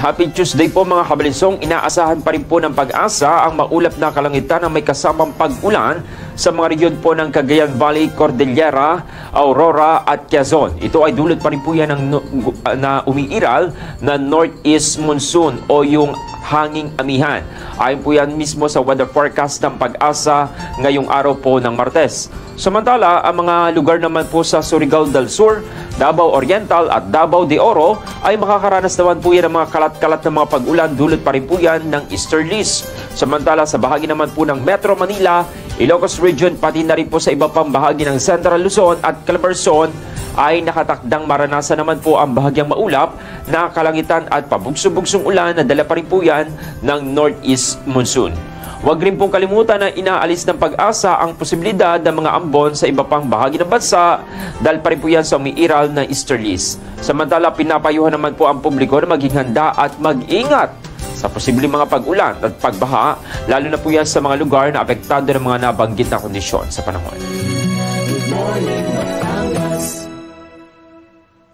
Happy Tuesday po mga kabalisong. Inaasahan pa rin po ng Pag-asa ang maulap na kalangitan na may kasamang pag-ulan sa mga regiyon po ng Cagayan Valley, Cordillera, Aurora at Quezon. Ito ay dulot pa rin po yan na umiiral na northeast monsoon o yung hanging amihan. Ayon po yan mismo sa weather forecast ng Pag-asa ngayong araw po ng Martes. Samantala, ang mga lugar naman po sa Surigao del Sur, Davao Oriental at Davao de Oro ay makakaranas naman po yan ng mga kalat-kalat na mga pag-ulan, dulot pa rin po yan ng easterlies. Samantala, sa bahagi naman po ng Metro Manila, Ilocos Region, pati na rin po sa iba pang bahagi ng Central Luzon at Calabarzon ay nakatakdang maranasan naman po ang bahagyang maulap na kalangitan at pabugso-bugsong ulan na dala pa rin po yan ng northeast monsoon. Huwag rin pong kalimutan na inaalis ng Pag-asa ang posibilidad ng mga ambon sa iba pang bahagi ng bansa dahil pa rin po yan sa umiiral na easterlies. Samantala, pinapayuhan naman po ang publiko na maging handa at mag-ingat sa posibleng mga pag-ulan at pagbaha, lalo na po yan sa mga lugar na apektado ng mga nabanggit na kondisyon sa panahon. Good morning.